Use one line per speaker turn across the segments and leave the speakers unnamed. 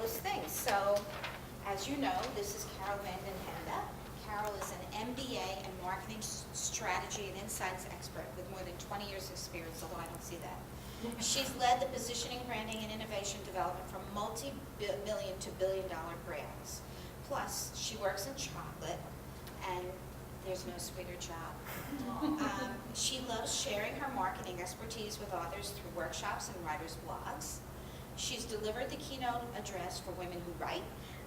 those things. So, as you know, this is Carol Vanden Hende. Carol is an MBA and marketing strategy and insights expert with more than 20 years experience, although I don't see that. She's led the positioning, branding, and innovation development from multi-million to billion-dollar brands. Plus, she works in chocolate, and there's no sweeter job. She loves sharing her marketing expertise with authors through workshops and writers' blogs. She's delivered the keynote address for Women Who Write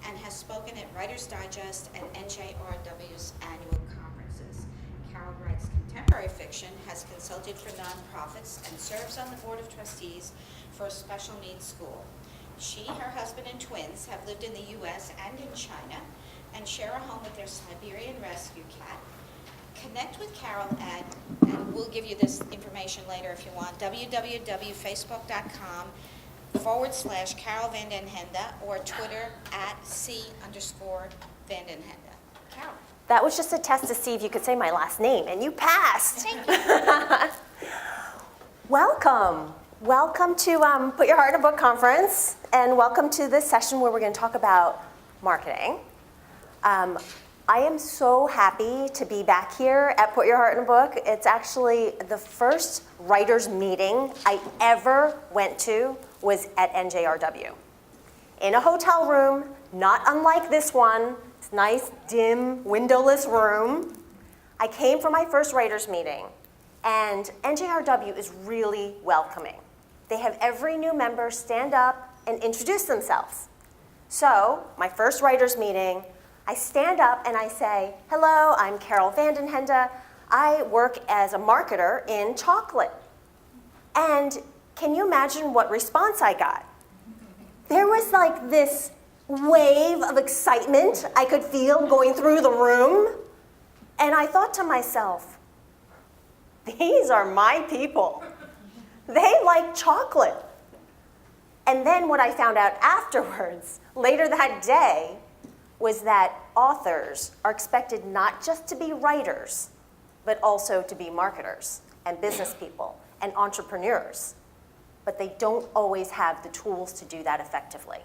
and has spoken at Writer's Digest and NJRW's annual conferences. Carol writes contemporary fiction, has consulted for nonprofits, and serves on the board of trustees for a special needs school. She, her husband, and twins have lived in the U.S. and in China and share a home with their Siberian rescue cat. Connect with Carol at, and we'll give you this information later if you want, www.facebook.com/Carol Vanden Hende or Twitter @C_Vanden Hende. Carol.
That was just a test to see if you could say my last name, and you passed.
Thank you.
Welcome. Welcome to Put Your Heart in a Book conference, and welcome to this session where we're going to talk about marketing. I am so happy to be back here at Put Your Heart in a Book. It's actually the first writers' meeting I ever went to was at NJRW. In a hotel room, not unlike this one. It's a nice, dim, windowless room. I came for my first writers' meeting, and NJRW is really welcoming. They have every new member stand up and introduce themselves. So, my first writers' meeting, I stand up and I say, hello, I'm Carol Vanden Hende. I work as a marketer in chocolate. And can you imagine what response I got? There was like this wave of excitement I could feel going through the room. And I thought to myself, these are my people. They like chocolate. And then what I found out afterwards, later that day, was that authors are expected not just to be writers, but also to be marketers and business people and entrepreneurs. But they don't always have the tools to do that effectively.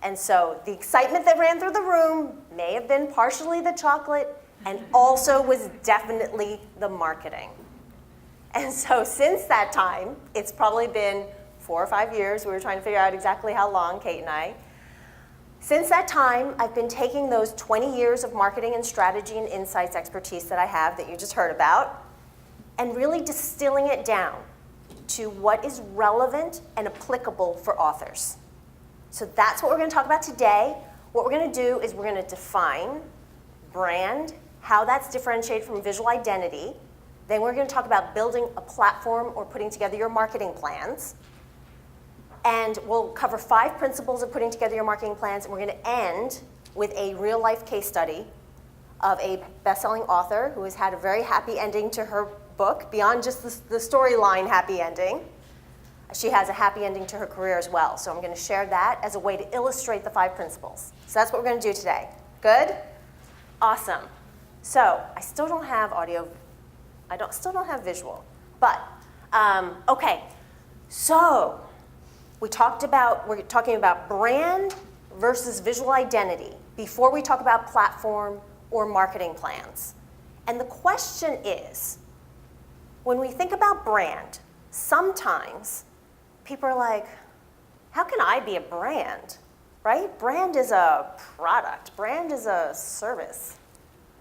And so the excitement that ran through the room may have been partially the chocolate and also was definitely the marketing. And so since that time, it's probably been 4 or 5 years. We were trying to figure out exactly how long, Kate and I. Since that time, I've been taking those 20 years of marketing and strategy and insights expertise that I have that you just heard about and really distilling it down to what is relevant and applicable for authors. So that's what we're going to talk about today. What we're going to do is we're going to define brand, how that's differentiated from visual identity. Then we're going to talk about building a platform or putting together your marketing plans. And we'll cover 5 principles of putting together your marketing plans, and we're going to end with a real-life case study of a best-selling author who has had a very happy ending to her book, beyond just the storyline happy ending. She has a happy ending to her career as well, so I'm going to share that as a way to illustrate the 5 principles. So that's what we're going to do today. Good? Awesome. So I still don't have audio. Still don't have visual. But, okay. So we're talking about brand versus visual identity before we talk about platform or marketing plans. And the question is, when we think about brand, sometimes people are like, how can I be a brand, right? Brand is a product. Brand is a service.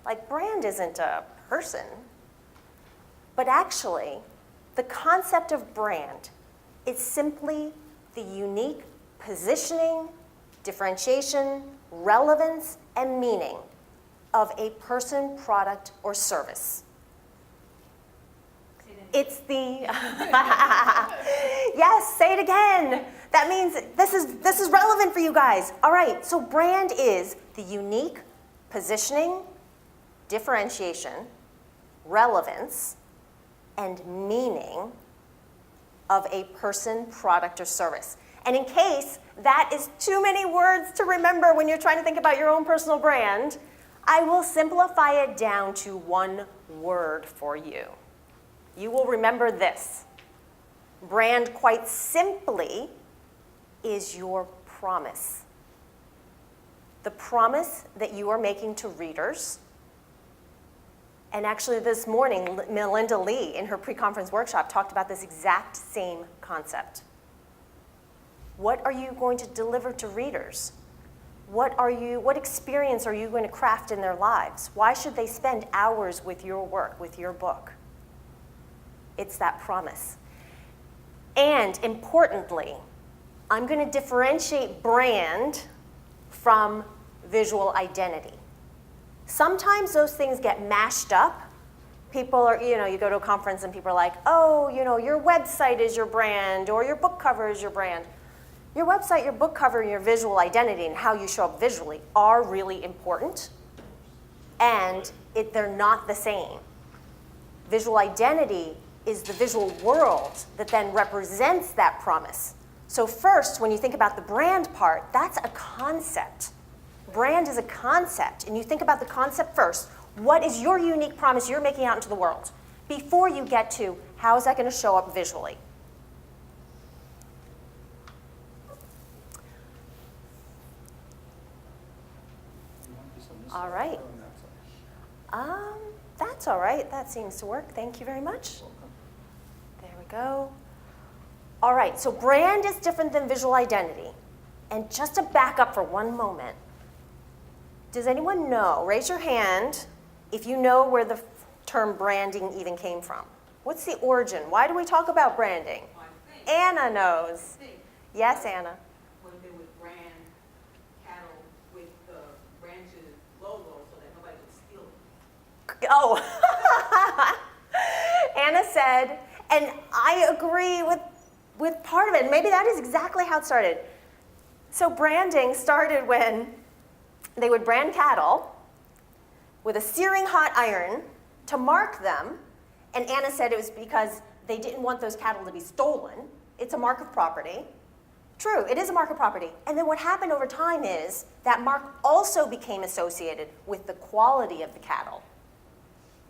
Like, brand isn't a person. But actually, the concept of brand is simply the unique positioning, differentiation, relevance, and meaning of a person, product, or service. It's the, yes, say it again. That means this is relevant for you guys. All right, so brand is the unique positioning, differentiation, relevance, and meaning of a person, product, or service. And in case that is too many words to remember when you're trying to think about your own personal brand, I will simplify it down to one word for you. You will remember this. Brand, quite simply, is your promise. the promise that you are making to readers. And actually this morning, Melinda Lee in her pre-conference workshop talked about this exact same concept. What are you going to deliver to readers? What experience are you going to craft in their lives? Why should they spend hours with your work, with your book? It's that promise. And importantly, I'm going to differentiate brand from visual identity. Sometimes those things get mashed up. People are, you go to a conference and people are like, oh, your website is your brand, or your book cover is your brand. Your website, your book cover, your visual identity, and how you show up visually are really important, and they're not the same. Visual identity is the visual world that then represents that promise. So first, when you think about the brand part, that's a concept. Brand is a concept, and you think about the concept first. What is your unique promise you're making out into the world before you get to how is that going to show up visually? All right. That's all right. That seems to work. Thank you very much. There we go. All right, so brand is different than visual identity. And just to back up for one moment, does anyone know, raise your hand if you know where the term branding even came from. What's the origin? Why do we talk about branding? Anna knows. Yes, Anna.
When they would brand cattle with the branches logo so that nobody could steal it.
Oh, Anna said, and I agree with part of it. Maybe that is exactly how it started. So branding started when they would brand cattle with a searing hot iron to mark them. And Anna said it was because they didn't want those cattle to be stolen. It's a mark of property. True, it is a mark of property. And then what happened over time is that mark also became associated with the quality of the cattle.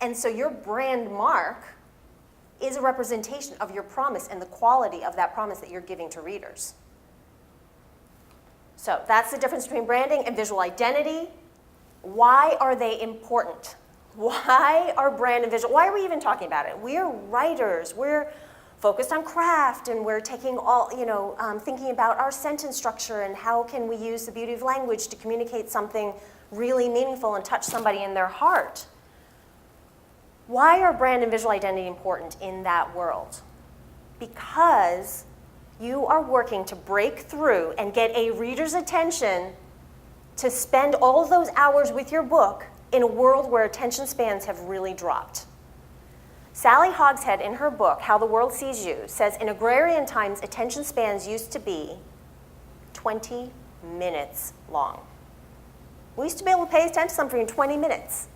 And so your brand mark is a representation of your promise and the quality of that promise that you're giving to readers. So that's the difference between branding and visual identity. Why are they important? Why are brand and visual? Why are we even talking about it? We're writers. We're focused on craft, and we're taking all, thinking about our sentence structure and how can we use the beauty of language to communicate something really meaningful and touch somebody in their heart. Why are brand and visual identity important in that world? Because you are working to break through and get a reader's attention to spend all of those hours with your book in a world where attention spans have really dropped. Sally Hogshead, in her book, How the World Sees You, says in agrarian times, attention spans used to be 20 minutes long. We used to be able to pay attention to something in 20 minutes.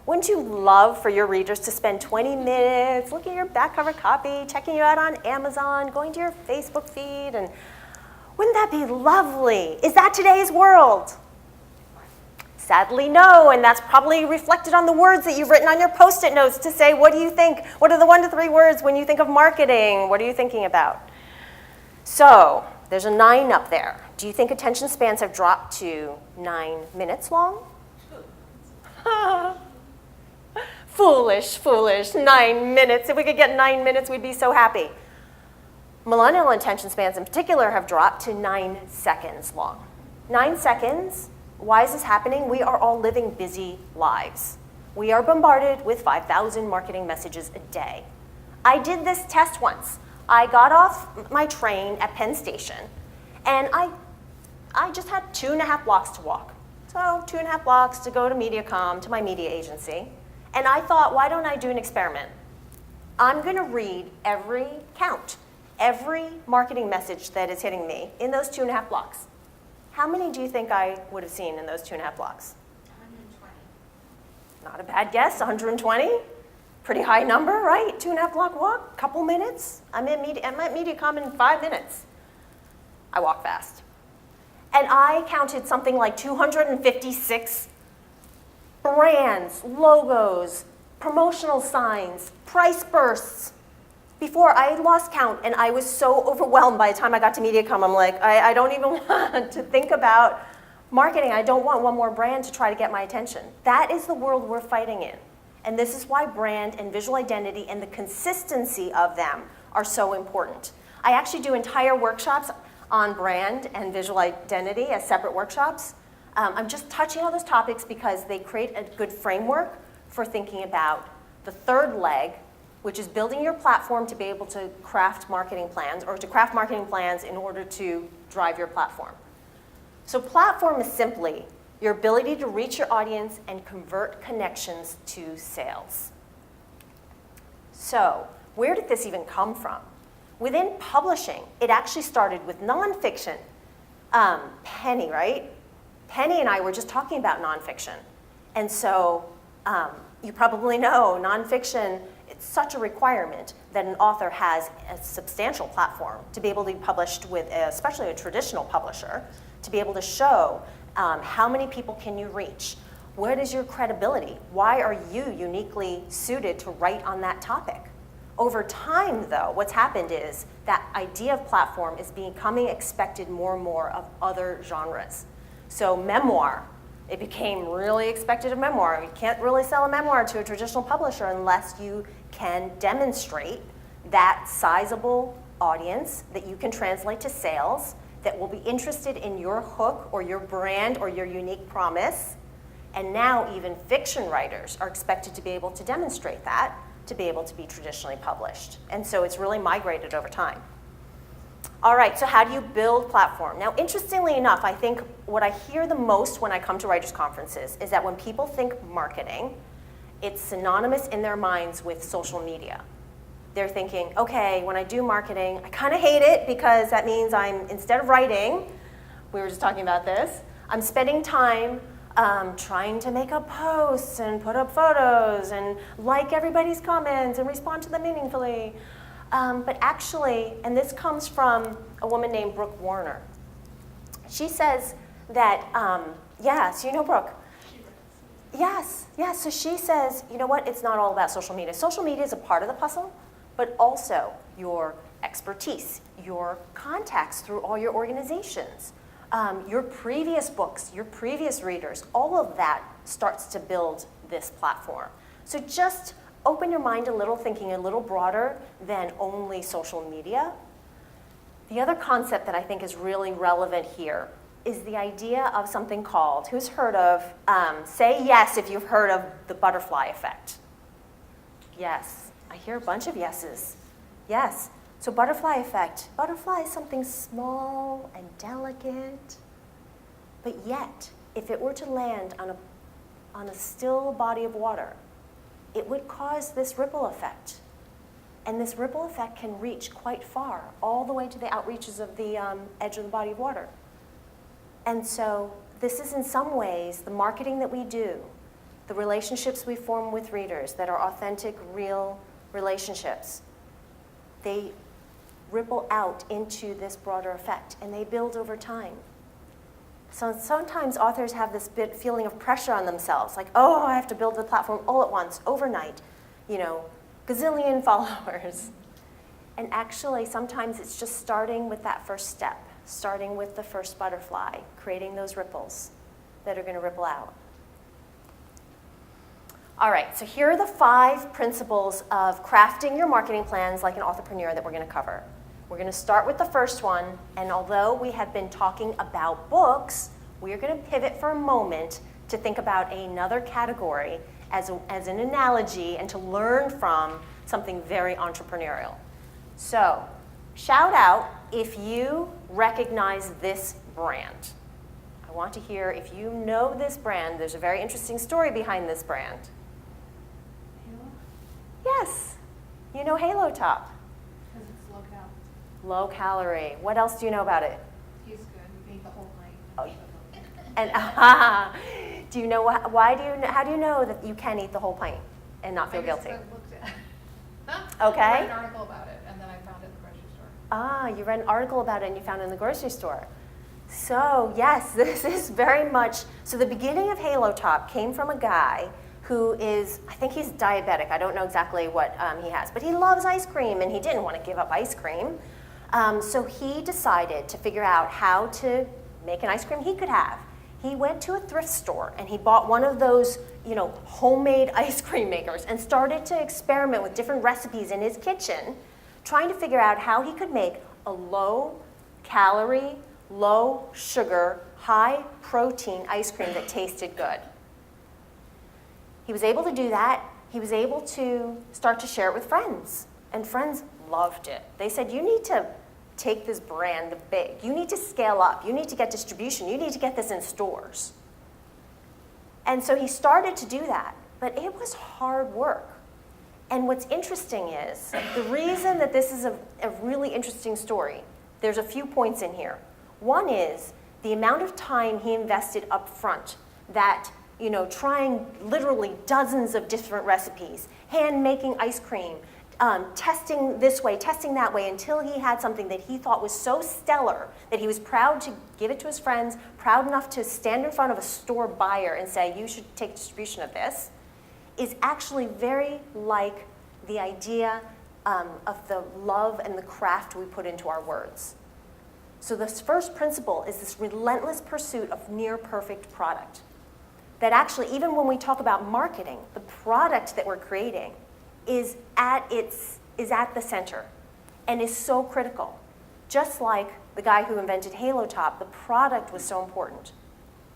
Wouldn't you love for your readers to spend 20 minutes looking at your back cover copy, checking you out on Amazon, going to your Facebook feed, and wouldn't that be lovely? Is that today's world? Sadly, no, and that's probably reflected on the words that you've written on your Post-it notes to say, what do you think? What are the 1 to 3 words when you think of marketing? What are you thinking about? So, there's a 9 up there. Do you think attention spans have dropped to 9 minutes long? Foolish, foolish, 9 minutes. If we could get 9 minutes, we'd be so happy. Millennial attention spans in particular have dropped to 9 seconds long. 9 seconds. Why is this happening? We are all living busy lives. We are bombarded with 5,000 marketing messages a day. I did this test once. I got off my train at Penn Station, and I just had 2.5 blocks to walk. So 2.5 blocks to go to MediaCom, to my media agency. And I thought, why don't I do an experiment? I'm going to read every marketing message that is hitting me in those 2.5 blocks. How many do you think I would have seen in those 2.5 blocks?
120.
Not a bad guess, 120. Pretty high number, right? 2.5 block walk, couple minutes. I'm at MediaCom in 5 minutes. I walk fast. And I counted something like 256 brands, logos, promotional signs, price bursts. Before, I lost count, and I was so overwhelmed by the time I got to MediaCom. I'm like, I don't even want to think about marketing, I don't want one more brand to try to get my attention. That is the world we're fighting in. And this is why brand and visual identity and the consistency of them are so important. I actually do entire workshops on brand and visual identity as separate workshops. I'm just touching on those topics because they create a good framework for thinking about the third leg, which is building your platform to be able to craft marketing plans, or to craft marketing plans in order to drive your platform. So platform is simply your ability to reach your audience and convert connections to sales. So where did this even come from? Within publishing, it actually started with nonfiction. Penny, right? Penny and I were just talking about nonfiction. And so you probably know nonfiction, it's such a requirement that an author has a substantial platform to be able to be published with, especially a traditional publisher, to be able to show how many people can you reach? What is your credibility? Why are you uniquely suited to write on that topic? Over time, though, what's happened is that idea of platform is becoming expected more and more of other genres. So memoir, it became really expected of memoir. You can't really sell a memoir to a traditional publisher unless you can demonstrate that sizable audience that you can translate to sales, that will be interested in your hook or your brand or your unique promise. And now even fiction writers are expected to be able to demonstrate that to be able to be traditionally published. And so it's really migrated over time. All right, so how do you build platform? Now, interestingly enough, I think what I hear the most when I come to writers' conferences is that when people think marketing, it's synonymous in their minds with social media. They're thinking, okay, when I do marketing, I kind of hate it because that means I'm, instead of writing, we were just talking about this, I'm spending time trying to make up posts and put up photos and like everybody's comments and respond to them meaningfully. But actually, and this comes from a woman named Brooke Warner. She says that, yes, you know Brooke. Yes, so she says, you know what, it's not all about social media. Social media is a part of the puzzle, but also your expertise, your contacts through all your organizations, your previous books, your previous readers, all of that starts to build this platform. So just open your mind a little, thinking a little broader than only social media. The other concept that I think is really relevant here is the idea of something called, who's heard of, say yes if you've heard of the butterfly effect. Yes, I hear a bunch of yeses. Yes, so butterfly effect. Butterfly is something small and delicate, but yet, if it were to land on a still body of water, it would cause this ripple effect. And this ripple effect can reach quite far, all the way to the outreaches of the edge of the body of water. And so this is in some ways the marketing that we do, the relationships we form with readers that are authentic, real relationships. They ripple out into this broader effect, and they build over time. So sometimes authors have this bit feeling of pressure on themselves, like, oh, I have to build the platform all at once, overnight, gazillion followers. And actually, sometimes it's just starting with that first step, starting with the first butterfly, creating those ripples that are going to ripple out. All right, so here are the 5 principles of crafting your marketing plans like an entrepreneur that we're going to cover. We're going to start with the first one, and although we have been talking about books, we are going to pivot for a moment to think about another category as an analogy and to learn from something very entrepreneurial. So, shout out if you recognize this brand. I want to hear if you know this brand. There's a very interesting story behind this brand.
Halo?
Yes, you know Halo Top.
Because it's low cal.
Low calorie. What else do you know about it?
Tastes good. You eat the whole night.
Oh, and do you know how do you know that you can eat the whole pint and not feel guilty?
I looked at
Okay.
I read an article about it, and then I found it in the grocery store.
You read an article about it and you found it in the grocery store. So yes, this is very much, so the beginning of Halo Top came from a guy who is, I think he's diabetic. I don't know exactly what he has, but he loves ice cream and he didn't want to give up ice cream. So he decided to figure out how to make an ice cream he could have. he went to a thrift store and he bought one of those, homemade ice cream makers and started to experiment with different recipes in his kitchen, trying to figure out how he could make a low-calorie, low-sugar, high-protein ice cream that tasted good. He was able to do that. He was able to start to share it with friends, and friends loved it. They said, you need to take this brand big. You need to scale up. You need to get distribution. You need to get this in stores. And so he started to do that, but it was hard work. And what's interesting is, the reason that this is a really interesting story, there's a few points in here. One is the amount of time he invested up front, that, trying literally dozens of different recipes, hand making ice cream, testing this way, testing that way, until he had something that he thought was so stellar that he was proud to give it to his friends, proud enough to stand in front of a store buyer and say, you should take distribution of this, is actually very like the idea of the love and the craft we put into our words. So this first principle is this relentless pursuit of near perfect product. That actually, even when we talk about marketing, the product that we're creating is at the center and is so critical. Just like the guy who invented Halo Top, the product was so important.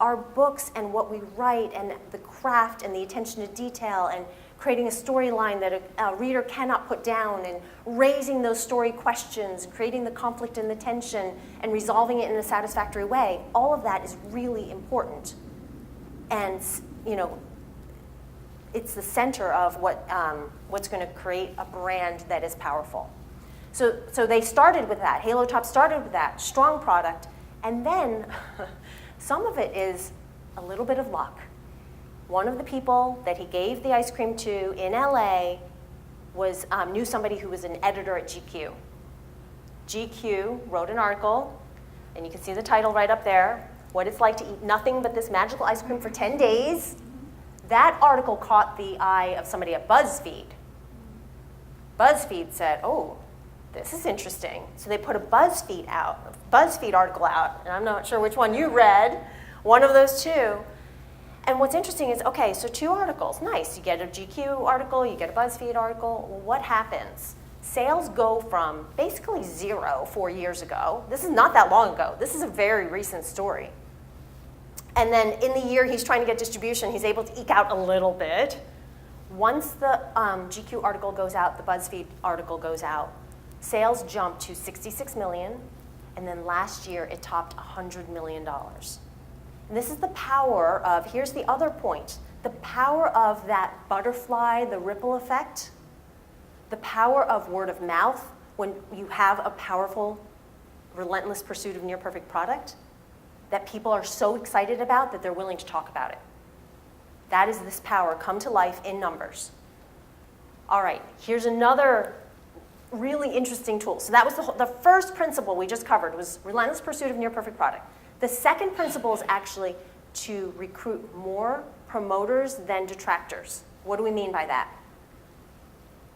Our books and what we write and the craft and the attention to detail and creating a storyline that a reader cannot put down and raising those story questions, creating the conflict and the tension and resolving it in a satisfactory way, all of that is really important. And, it's the center of what's going to create a brand that is powerful. So they started with that. Halo Top started with that, strong product. And then some of it is a little bit of luck. One of the people that he gave the ice cream to in LA knew somebody who was an editor at GQ. GQ wrote an article, and you can see the title right up there, What It's Like to Eat Nothing But This Magical Ice Cream for 10 Days. That article caught the eye of somebody at BuzzFeed. BuzzFeed said, oh, this is interesting. So they put a BuzzFeed article out, and I'm not sure which one you read, one of those two. And what's interesting is, okay, so 2 articles, nice. You get a GQ article, you get a BuzzFeed article. Well, what happens? Sales go from basically 0 4 years ago. This is not that long ago. This is a very recent story. And then in the year he's trying to get distribution, he's able to eke out a little bit. Once the GQ article goes out, the BuzzFeed article goes out, sales jump to 66 million, and then last year it topped $100 million. And this is the power of, here's the other point, the power of that butterfly, the ripple effect, the power of word of mouth when you have a powerful, relentless pursuit of near perfect product that people are so excited about that they're willing to talk about it. That is this power come to life in numbers. All right, here's another really interesting tool. So that was the first principle we just covered was relentless pursuit of near perfect product. The second principle is actually to recruit more promoters than detractors. What do we mean by that?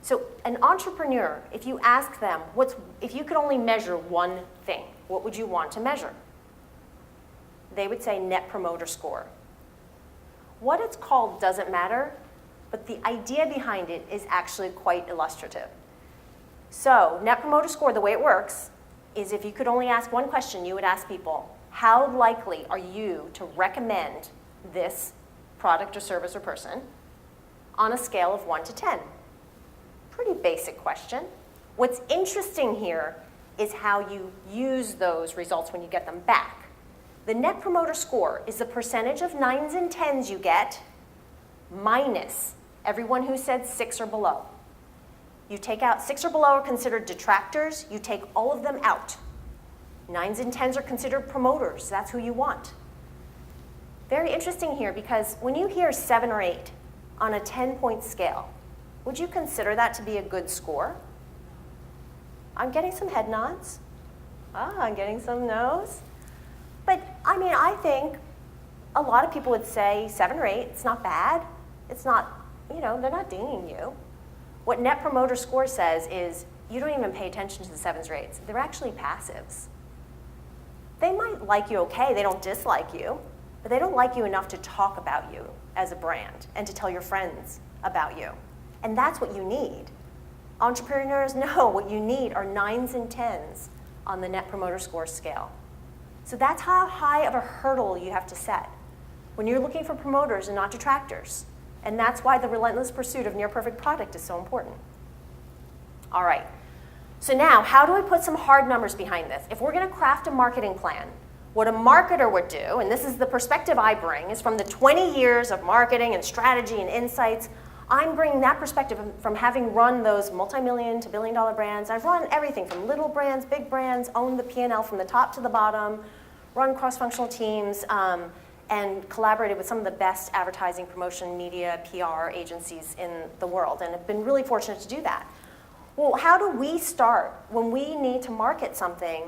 So an entrepreneur, if you ask them, if you could only measure one thing, what would you want to measure? They would say Net Promoter Score. What it's called doesn't matter, but the idea behind it is actually quite illustrative. So Net Promoter Score, the way it works, is if you could only ask one question, you would ask people, how likely are you to recommend this product or service or person on a scale of 1 to 10? Pretty basic question. What's interesting here is how you use those results when you get them back. The Net Promoter Score is the percentage of 9s and 10s you get minus everyone who said 6 or below. You take out 6 or below are considered detractors. You take all of them out. 9s and 10s are considered promoters. That's who you want. Very interesting here because when you hear 7 or 8 on a 10-point scale, would you consider that to be a good score? I'm getting some head nods. I'm getting some no's. But I mean, I think a lot of people would say 7 or 8, it's not bad. It's not, they're not dinging you. What Net Promoter Score says is you don't even pay attention to the 7s or 8s. They're actually passives. They might like you okay, they don't dislike you, but they don't like you enough to talk about you as a brand and to tell your friends about you. And that's what you need. Entrepreneurs know what you need are 9s and 10s on the Net Promoter Score scale. So that's how high of a hurdle you have to set when you're looking for promoters and not detractors. And that's why the relentless pursuit of near-perfect product is so important. All right, so now how do I put some hard numbers behind this? If we're gonna craft a marketing plan, what a marketer would do, and this is the perspective I bring, is from the 20 years of marketing and strategy and insights, I'm bringing that perspective from having run those multi-million to billion-dollar brands. I've run everything from little brands, big brands, owned the P&L from the top to the bottom, run cross-functional teams, and collaborated with some of the best advertising, promotion, media, PR agencies in the world, and have been really fortunate to do that. Well, how do we start when we need to market something?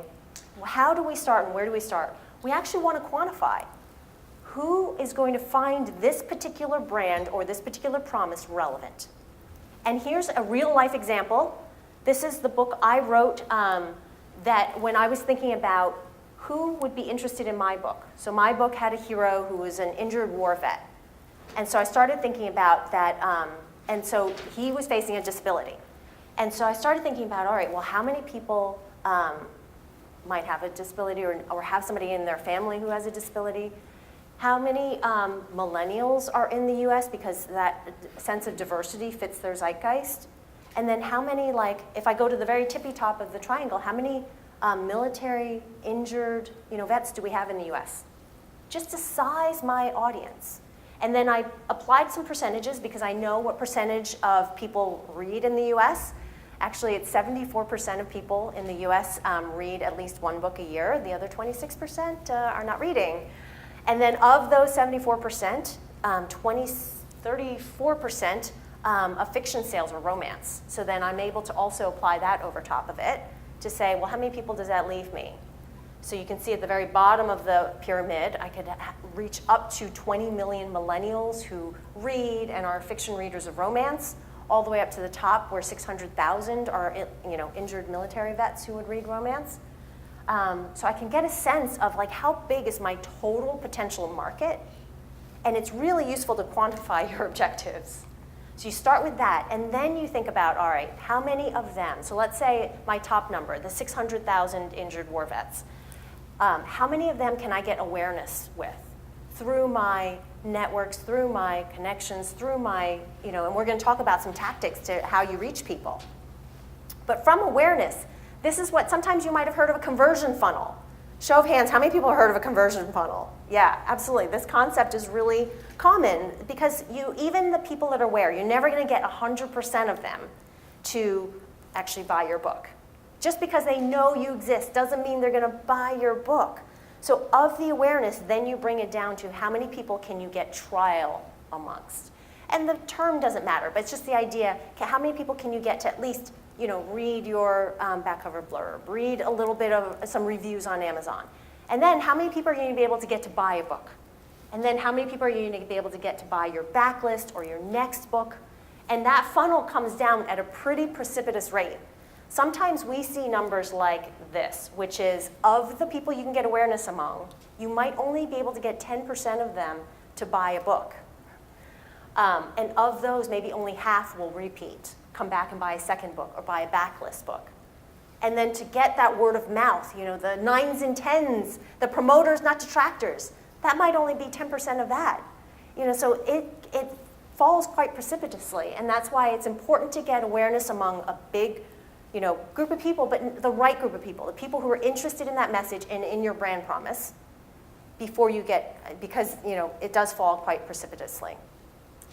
How do we start and where do we start? We actually want to quantify. Who is going to find this particular brand or this particular promise relevant? And here's a real life example. This is the book I wrote that when I was thinking about who would be interested in my book. So my book had a hero who was an injured war vet. And so I started thinking about that, and so he was facing a disability. And so I started thinking about, all right, well, how many people might have a disability or have somebody in their family who has a disability? How many millennials are in the US because that sense of diversity fits their zeitgeist? And then how many, like, if I go to the very tippy top of the triangle, how many military injured vets do we have in the US? Just to size my audience. And then I applied some percentages because I know what percentage of people read in the US. Actually, it's 74% of people in the US read at least one book a year. The other 26% are not reading. And then of those 74%, 34% of fiction sales are romance. So then I'm able to also apply that over top of it to say, well, how many people does that leave me? So you can see at the very bottom of the pyramid, I could reach up to 20 million millennials who read and are fiction readers of romance, all the way up to the top where 600,000 are injured military vets who would read romance. So I can get a sense of like how big is my total potential market, and it's really useful to quantify your objectives. So you start with that, and then you think about, all right, how many of them, so let's say my top number, the 600,000 injured war vets, how many of them can I get awareness with through my networks, through my connections, through my, and we're going to talk about some tactics to how you reach people. But from awareness, this is what sometimes you might have heard of a conversion funnel. Show of hands, how many people have heard of a conversion funnel? Yeah, absolutely. This concept is really common because even the people that are aware, you're never going to get 100% of them to actually buy your book. Just because they know you exist doesn't mean they're going to buy your book. So of the awareness, then you bring it down to how many people can you get trial amongst. And the term doesn't matter, but it's just the idea, how many people can you get to at least read your back cover blurb, read a little bit of some reviews on Amazon. And then how many people are you going to be able to get to buy a book? And then how many people are you going to be able to get to buy your backlist or your next book? And that funnel comes down at a pretty precipitous rate. Sometimes we see numbers like this, which is of the people you can get awareness among, you might only be able to get 10% of them to buy a book. And of those, maybe only half will repeat, come back and buy a second book or buy a backlist book. And then to get that word of mouth, the 9s and 10s, the promoters, not detractors, that might only be 10% of that. So it falls quite precipitously, and that's why it's important to get awareness among a big group of people, but the right group of people, the people who are interested in that message and in your brand promise before you get, because it does fall quite precipitously.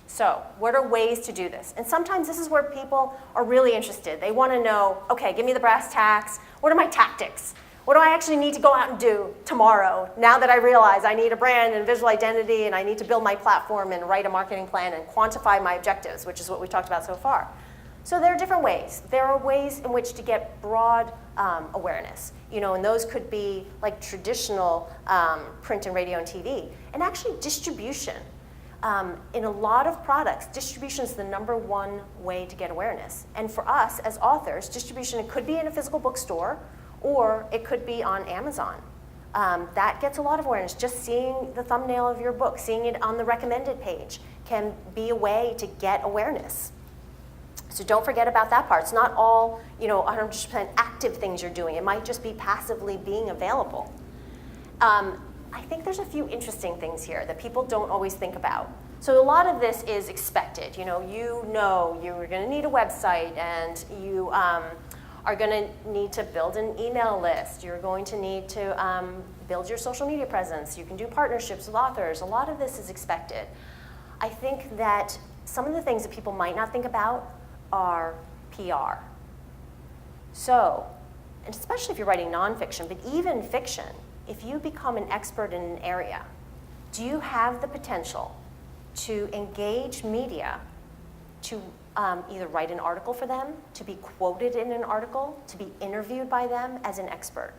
So what are ways to do this? And sometimes this is where people are really interested. They want to know, okay, give me the brass tacks. What are my tactics? What do I actually need to go out and do tomorrow now that I realize I need a brand and visual identity and I need to build my platform and write a marketing plan and quantify my objectives, which is what we've talked about so far. So there are different ways. There are ways in which to get broad awareness, and those could be like traditional print and radio and TV, and actually distribution. In a lot of products, distribution is the #1 way to get awareness. And for us as authors, distribution, it could be in a physical bookstore, or it could be on Amazon. That gets a lot of awareness. Just seeing the thumbnail of your book, seeing it on the recommended page can be a way to get awareness. So don't forget about that part. It's not all 100% active things you're doing. It might just be passively being available. I think there's a few interesting things here that people don't always think about. So a lot of this is expected. You're going to need a website, and you are going to need to build an email list. You're going to need to build your social media presence. You can do partnerships with authors. A lot of this is expected. I think that some of the things that people might not think about are PR. So, and especially if you're writing nonfiction, but even fiction, if you become an expert in an area, do you have the potential to engage media to either write an article for them, to be quoted in an article, to be interviewed by them as an expert?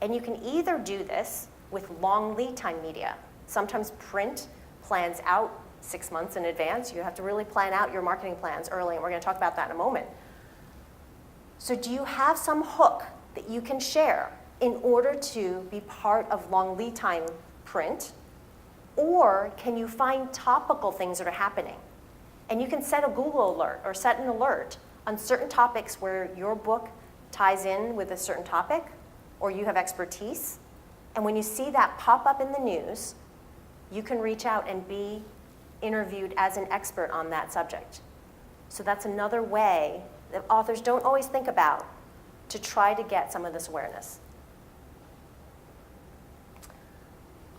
And you can either do this with long lead time media. Sometimes print plans out 6 months in advance. You have to really plan out your marketing plans early, and we're going to talk about that in a moment. So do you have some hook that you can share in order to be part of long lead time print? Or can you find topical things that are happening? And you can set a Google alert or set an alert on certain topics where your book ties in with a certain topic or you have expertise. And when you see that pop up in the news, you can reach out and be interviewed as an expert on that subject. So that's another way that authors don't always think about to try to get some of this awareness.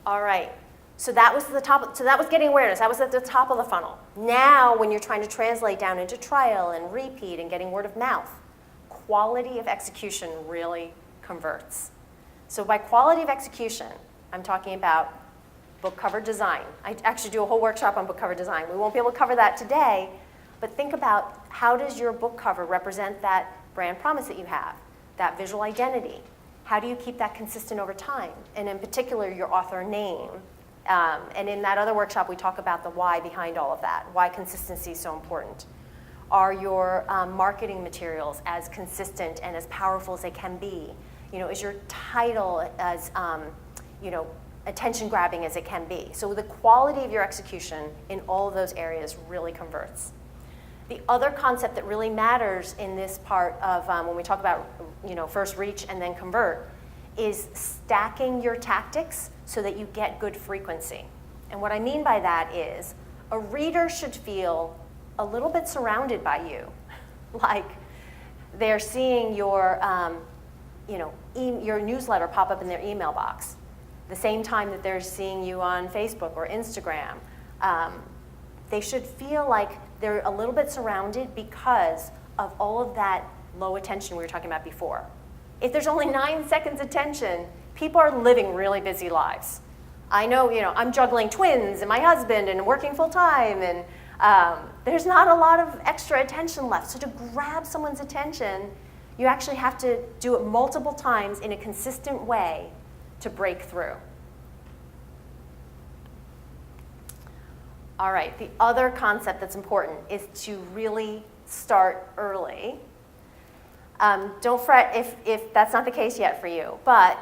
All right. So that was getting awareness. That was at the top of the funnel. Now, when you're trying to translate down into trial and repeat and getting word of mouth, quality of execution really converts. So by quality of execution, I'm talking about book cover design. I actually do a whole workshop on book cover design. We won't be able to cover that today, but think about how does your book cover represent that brand promise that you have, that visual identity? How do you keep that consistent over time? And in particular, your author name. And in that other workshop, we talk about the why behind all of that, why consistency is so important. Are your marketing materials as consistent and as powerful as they can be? Is your title as attention-grabbing as it can be? So the quality of your execution in all of those areas really converts. The other concept that really matters in this part of when we talk about first reach and then convert is stacking your tactics so that you get good frequency. And what I mean by that is a reader should feel a little bit surrounded by you, like they're seeing your newsletter pop up in their email box, the same time that they're seeing you on Facebook or Instagram. They should feel like they're a little bit surrounded because of all of that low attention we were talking about before. If there's only 9 seconds attention, people are living really busy lives. I know, I'm juggling twins and my husband and working full time, and there's not a lot of extra attention left. So to grab someone's attention, you actually have to do it multiple times in a consistent way to break through. All right, the other concept that's important is to really start early. Don't fret if that's not the case yet for you, but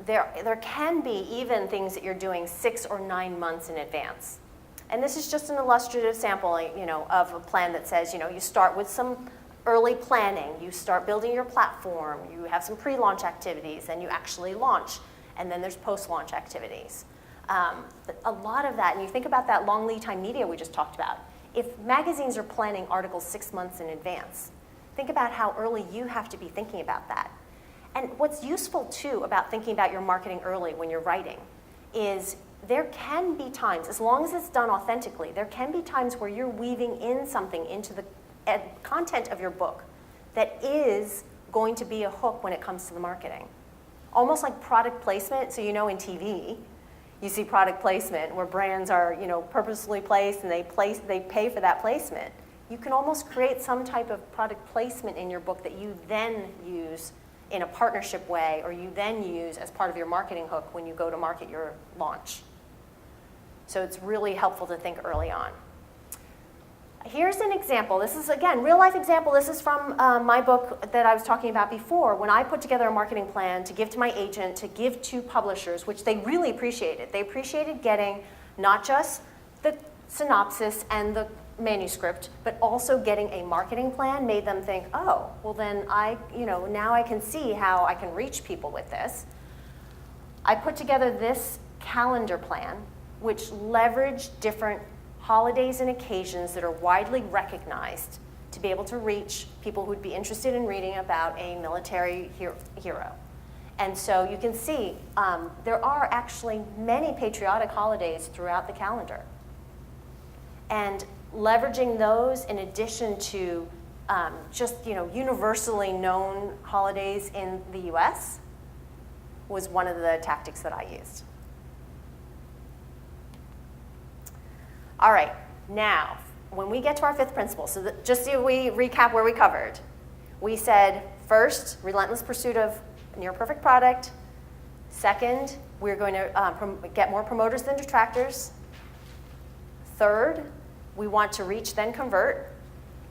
there can be even things that you're doing 6 or 9 months in advance. And this is just an illustrative sample, of a plan that says, you start with some early planning, you start building your platform, you have some pre-launch activities, then you actually launch, and then there's post-launch activities. But a lot of that, and you think about that long lead time media we just talked about, if magazines are planning articles 6 months in advance, think about how early you have to be thinking about that. And what's useful, too, about thinking about your marketing early when you're writing is there can be times, as long as it's done authentically, there can be times where you're weaving in something into the content of your book that is going to be a hook when it comes to the marketing. Almost like product placement. So in TV, you see product placement where brands are purposely placed and they pay for that placement. You can almost create some type of product placement in your book that you then use in a partnership way, or you then use as part of your marketing hook when you go to market your launch. So it's really helpful to think early on. Here's an example. This is, again, real life example. This is from my book that I was talking about before. When I put together a marketing plan to give to my agent, to give to publishers, which they really appreciated. They appreciated getting not just the synopsis and the manuscript, but also getting a marketing plan made them think, oh, well then now I can see how I can reach people with this. I put together this calendar plan, which leveraged different holidays and occasions that are widely recognized to be able to reach people who'd be interested in reading about a military hero. And so you can see there are actually many patriotic holidays throughout the calendar. And leveraging those in addition to universally known holidays in the US was one of the tactics that I used. All right, now, when we get to our fifth principle, so just so we recap where we covered, we said first, relentless pursuit of a near perfect product. Second, we're going to get more promoters than detractors. Third, we want to reach then convert.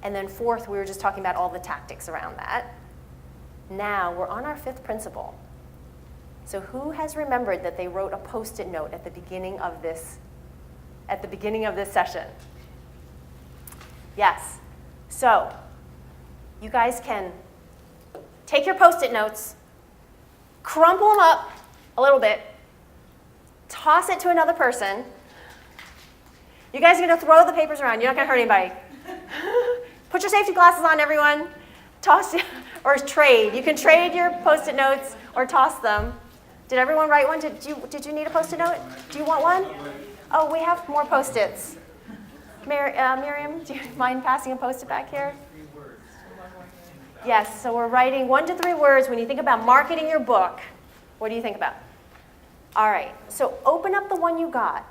And then fourth, we were just talking about all the tactics around that. Now, we're on our fifth principle. So who has remembered that they wrote a Post-it note at the beginning of this session? Yes. So you guys can take your Post-it notes, crumple them up a little bit, toss it to another person. You guys are going to throw the papers around. You're not going to hurt anybody. Put your safety glasses on, everyone. Toss or trade. You can trade your Post-it notes or toss them. Did everyone write one? Did you need a Post-it note? Do you want one? Oh, we have more Post-its. Miriam, do you mind passing a Post-it back here? Yes, so we're writing 1 to 3 words. When you think about marketing your book, what do you think about? All right, so open up the one you got.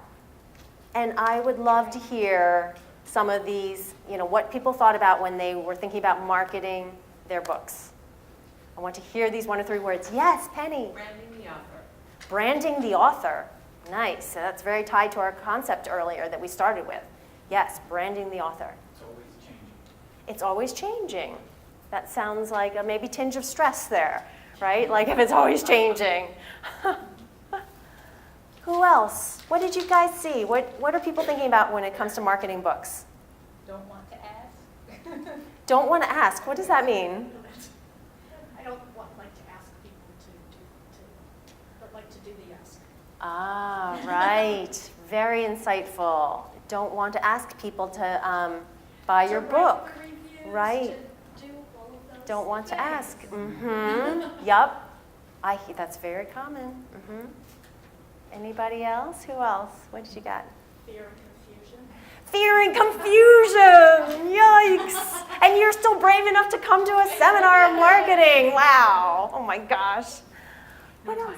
And I would love to hear some of these, what people thought about when they were thinking about marketing their books. I want to hear these 1 to 3 words. Yes, Penny.
Branding the author.
Branding the author. Nice. So that's very tied to our concept earlier that we started with. Yes, branding the author.
It's always changing.
It's always changing. That sounds like a maybe tinge of stress there, right? Like if it's always changing. Who else? What did you guys see? What are people thinking about when it comes to marketing books?
Don't want to ask.
Don't want to ask. What does that mean?
I don't like to ask people but like to do the ask.
Ah, right. Very insightful. Don't want to ask people to buy your book. Right.
To do all of those.
Don't want to ask. Mm-hmm. Yup. That's very common. Mm-hmm. Anybody else? Who else? What did you got?
Fear and confusion.
Fear and confusion. Yikes. And you're still brave enough to come to a seminar on marketing. Wow. Oh my gosh. What else?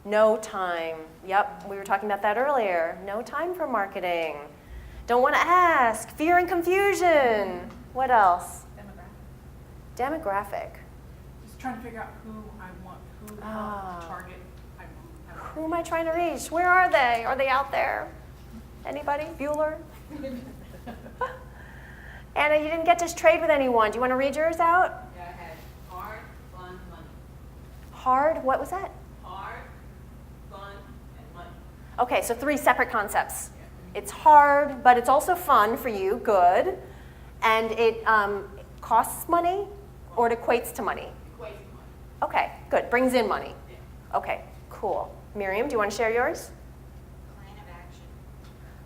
No time. Yep, we were talking about that earlier. No time for marketing. Don't want to ask. Fear and confusion. What else? Demographic.
Just trying to figure out who I want, who target I want.
Who am I trying to reach? Where are they? Are they out there? Anybody? Bueller? Anna, you didn't get to trade with anyone. Do you want to read yours out?
Yeah, I had hard, fun, money.
Hard, what was that?
Hard, fun, and money.
Okay, so 3 separate concepts. It's hard, but it's also fun for you, good. And it costs money, or it equates to money?
Equates to money.
Okay, good, brings in money.
Yeah.
Okay, cool. Miriam, do you want to share yours?
Plan of action.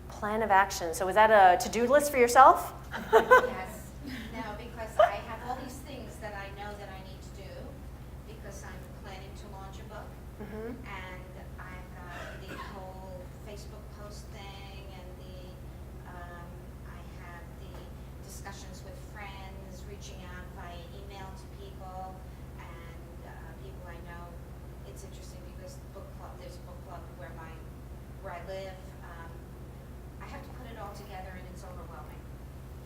Plan of action. So is that a to-do list for yourself?
Yes. No, because I have all these things that I know that I need to do because I'm planning to launch a book.
Mhm.
And I've got the whole Facebook post thing and I have the discussions with friends, reaching out via email to people and people I know. It's interesting because there's a book club where I live. I have to put it all together and it's overwhelming.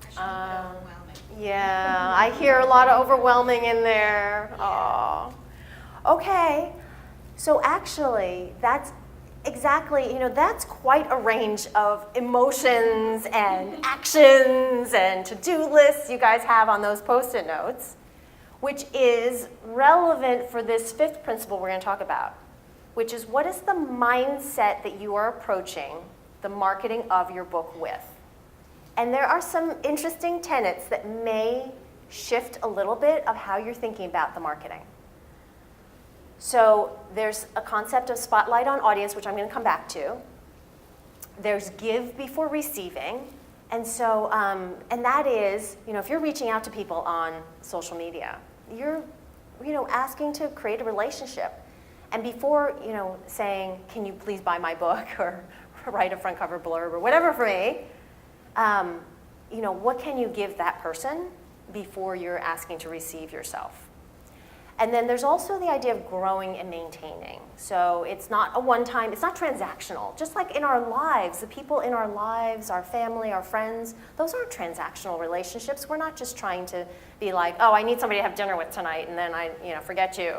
I shouldn't put overwhelming.
Yeah, I hear a lot of overwhelming in there. Oh. Okay. So actually, exactly, that's quite a range of emotions and actions and to-do lists you guys have on those Post-it notes, which is relevant for this fifth principle we're going to talk about, which is what is the mindset that you are approaching the marketing of your book with? And there are some interesting tenets that may shift a little bit of how you're thinking about the marketing. So there's a concept of spotlight on audience, which I'm going to come back to. There's give before receiving. And so, and that is, if you're reaching out to people on social media, you're, asking to create a relationship. And before, saying, can you please buy my book or write a front cover blurb or whatever for me, what can you give that person before you're asking to receive yourself? And then there's also the idea of growing and maintaining. So it's not a one-time, it's not transactional. Just like in our lives, the people in our lives, our family, our friends, those aren't transactional relationships. We're not just trying to be like, oh, I need somebody to have dinner with tonight, and then I, forget you.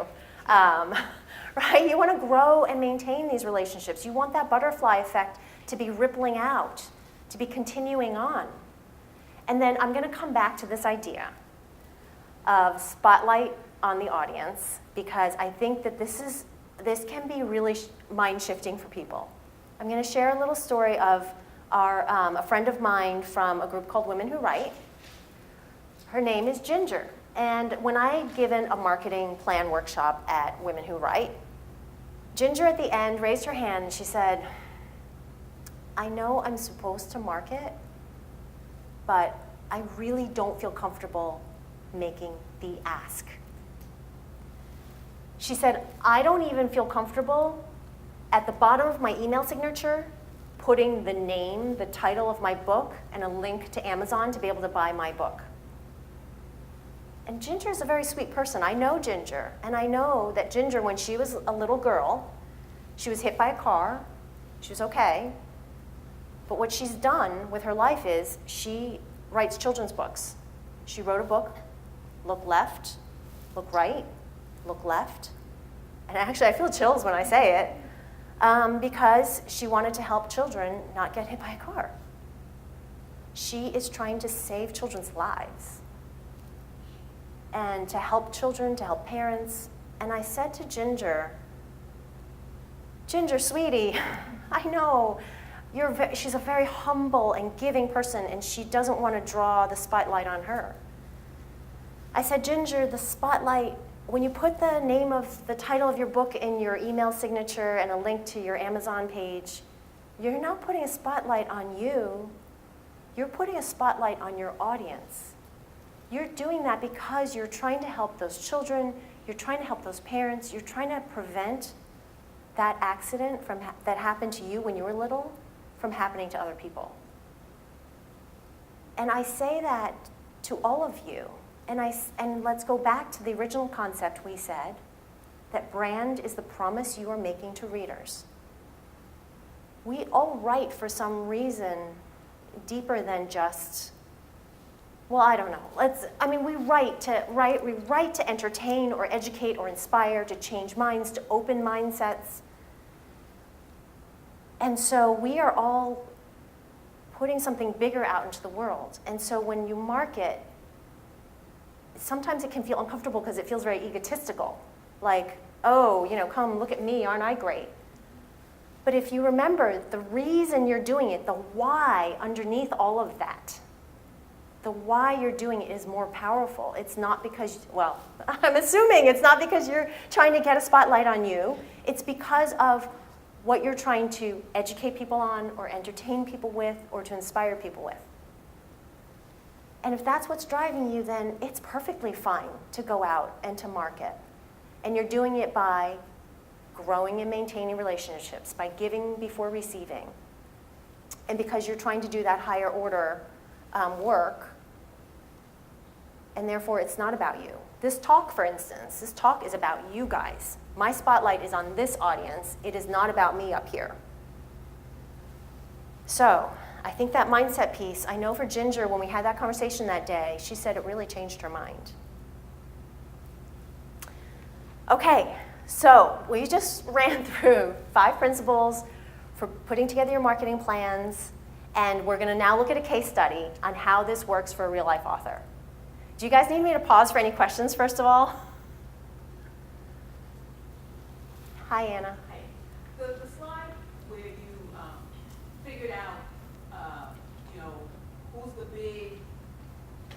Right? You want to grow and maintain these relationships. You want that butterfly effect to be rippling out, to be continuing on. And then I'm going to come back to this idea of spotlight on the audience, because I think that this can be really mind-shifting for people. I'm going to share a little story of a friend of mine from a group called Women Who Write. Her name is Ginger. And when I had given a marketing plan workshop at Women Who Write, Ginger at the end raised her hand and she said, I know I'm supposed to market, but I really don't feel comfortable making the ask. She said, I don't even feel comfortable at the bottom of my email signature putting the name, the title of my book, and a link to Amazon to be able to buy my book. And Ginger is a very sweet person. I know Ginger, and I know that Ginger, when she was a little girl, she was hit by a car. She was okay. But what she's done with her life is she writes children's books. She wrote a book, Look Left, Look Right, Look Left. And actually, I feel chills when I say it, because she wanted to help children not get hit by a car. She is trying to save children's lives and to help children, to help parents. And I said to Ginger, Ginger, sweetie, I know she's a very humble and giving person, and she doesn't want to draw the spotlight on her. I said, Ginger, the spotlight, when you put the name of the title of your book in your email signature and a link to your Amazon page, you're not putting a spotlight on you. You're putting a spotlight on your audience. You're doing that because you're trying to help those children, you're trying to help those parents, you're trying to prevent that accident that happened to you when you were little from happening to other people. And I say that to all of you. And let's go back to the original concept we said, that brand is the promise you are making to readers. We all write for some reason deeper than just, well, I don't know. We write to entertain or educate or inspire, to change minds, to open mindsets. And so we are all putting something bigger out into the world. And so when you market, sometimes it can feel uncomfortable because it feels very egotistical. Like, oh, come look at me, aren't I great? But if you remember the reason you're doing it, the why underneath all of that, the why you're doing it is more powerful. It's not because, well, I'm assuming it's not because you're trying to get a spotlight on you. It's because of what you're trying to educate people on or entertain people with or to inspire people with. And if that's what's driving you, then it's perfectly fine to go out and to market. And you're doing it by growing and maintaining relationships, by giving before receiving. And because you're trying to do that higher order work, and therefore it's not about you. This talk, for instance, this talk is about you guys. My spotlight is on this audience. It is not about me up here. So I think that mindset piece, I know for Ginger, when we had that conversation that day, she said it really changed her mind. Okay, So we just ran through 5 principles for putting together your marketing plans, and we're going to now look at a case study on how this works for a real-life author. Do you guys need me to pause for any questions, first of all? Hi, Anna.
Hey, the slide where you figured out, who's the big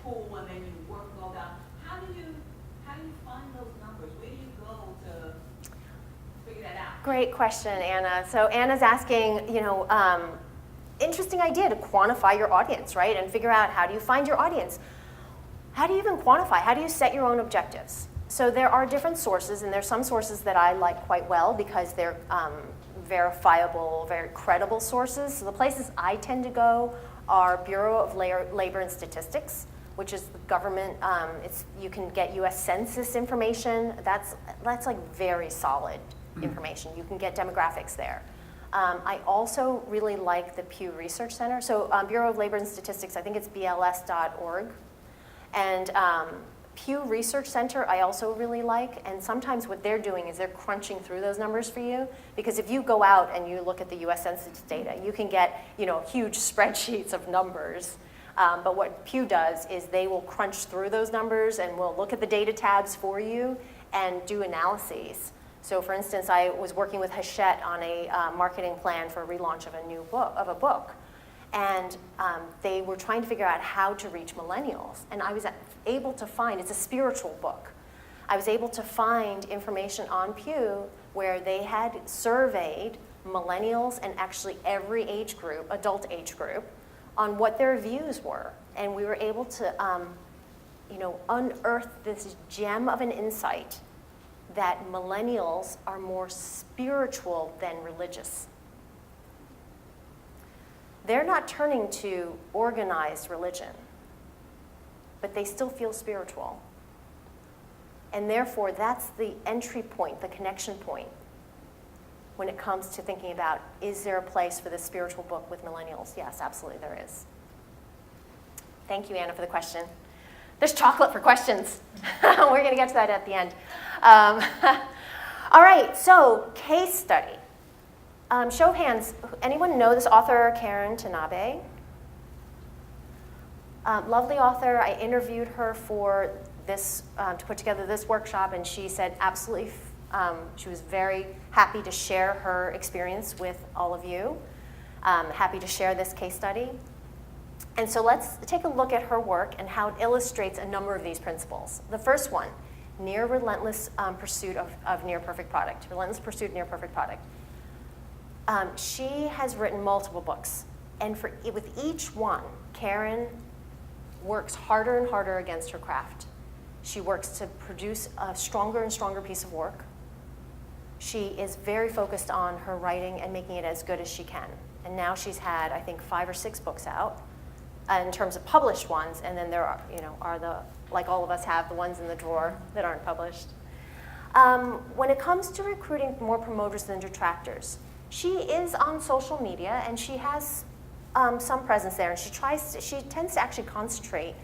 pool, and then you work all down. How do you find those numbers? Where do you go to figure that out?
Great question, Anna. So Anna's asking, interesting idea to quantify your audience, right? And figure out, how do you find your audience? How do you even quantify? How do you set your own objectives? So there are different sources, and there's some sources that I like quite well because they're verifiable, very credible sources. So the places I tend to go are Bureau of Labor and Statistics, which is the government. You can get U.S. Census information. That's like very solid information. You can get demographics there. I also really like the Pew Research Center. So Bureau of Labor and Statistics, I think it's bls.org. And Pew Research Center I also really like, and sometimes what they're doing is they're crunching through those numbers for you, because if you go out and you look at the US Census data, you can get huge spreadsheets of numbers. But what Pew does is they will crunch through those numbers and will look at the data tabs for you and do analyses. So for instance, I was working with Hachette on a marketing plan for a relaunch of a book. And they were trying to figure out how to reach millennials. And I was able to find, it's a spiritual book, I was able to find information on Pew where they had surveyed millennials and actually every age group, adult age group, on what their views were. And we were able to unearth this gem of an insight that millennials are more spiritual than religious. They're not turning to organized religion, but they still feel spiritual. And therefore, that's the entry point, the connection point, when it comes to thinking about, is there a place for this spiritual book with millennials? Yes, absolutely there is. Thank you, Anna, for the question. There's chocolate for questions. We're going to get to that at the end. All right, so case study. Show of hands, anyone know this author, Karen Tanabe? Lovely author. I interviewed her for this, to put together this workshop, and she said absolutely, she was very happy to share her experience with all of you. Happy to share this case study. And so let's take a look at her work and how it illustrates a number of these principles. The first one, near relentless pursuit of near perfect product. Relentless pursuit of near perfect product. She has written multiple books, and with each one, Karen works harder and harder against her craft. She works to produce a stronger and stronger piece of work. She is very focused on her writing and making it as good as she can. And now she's had, I think, 5 or 6 books out in terms of published ones, and then there are the, like all of us have, the ones in the drawer that aren't published. When it comes to recruiting more promoters than detractors, she is on social media, and she has some presence there, and she tends to actually concentrate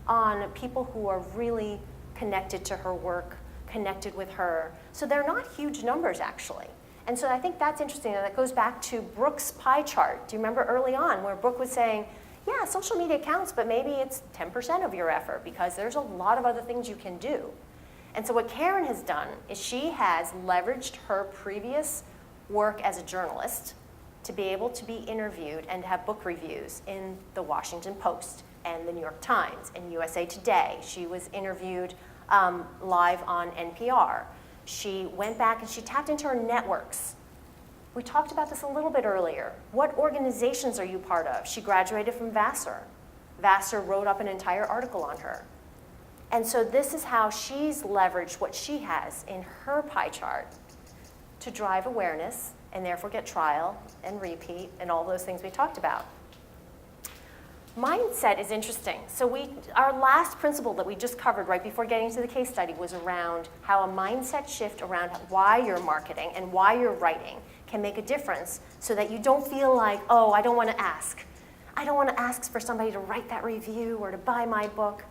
on people who are really connected to her work, connected with her. So they're not huge numbers, actually. And so I think that's interesting, and that goes back to Brooke's pie chart. Do you remember early on where Brooke was saying, yeah, social media counts, but maybe it's 10% of your effort because there's a lot of other things you can do. And so what Karen has done is she has leveraged her previous work as a journalist to be able to be interviewed and have book reviews in the Washington Post and the New York Times and USA Today. She was interviewed live on NPR. She went back and she tapped into her networks. We talked about this a little bit earlier. What organizations are you part of? She graduated from Vassar. Vassar wrote up an entire article on her. And so this is how she's leveraged what she has in her pie chart to drive awareness and therefore get trial and repeat and all those things we talked about. Mindset is interesting. So our last principle that we just covered right before getting to the case study was around how a mindset shift around why you're marketing and why you're writing can make a difference so that you don't feel like, oh, I don't want to ask. I don't want to ask for somebody to write that review or to buy my book.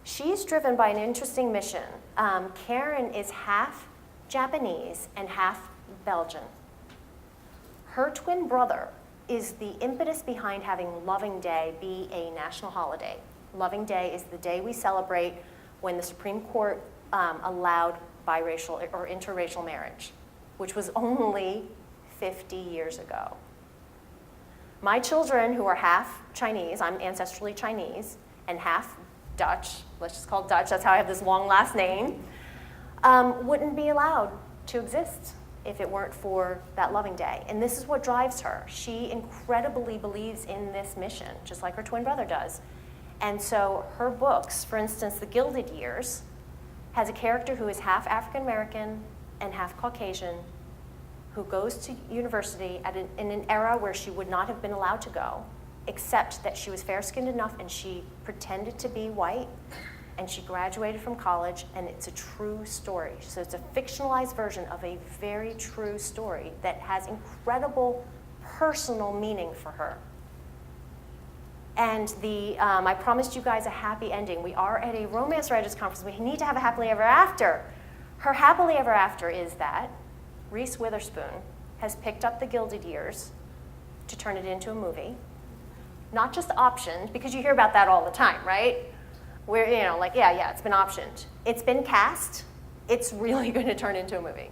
She's driven by an interesting mission. Karen is half Japanese and half Belgian. Her twin brother is the impetus behind having Loving Day be a national holiday. Loving Day is the day we celebrate when the Supreme Court allowed biracial or interracial marriage, which was only 50 years ago. My children, who are half Chinese, I'm ancestrally Chinese, and half Dutch, let's just call it Dutch, that's how I have this long last name, wouldn't be allowed to exist if it weren't for that Loving Day. And this is what drives her. She incredibly believes in this mission, just like her twin brother does. And so her books, for instance, The Gilded Years, has a character who is half African American and half Caucasian, who goes to university in an era where she would not have been allowed to go, except that she was fair-skinned enough and she pretended to be white, and she graduated from college, and it's a true story. So it's a fictionalized version of a very true story that has incredible personal meaning for her. And I promised you guys a happy ending. We are at a romance writers conference. We need to have a happily ever after. Her happily ever after is that Reese Witherspoon has picked up The Gilded Years to turn it into a movie. Not just optioned, because you hear about that all the time, right? Where, like, yeah, it's been optioned. It's been cast. It's really going to turn into a movie.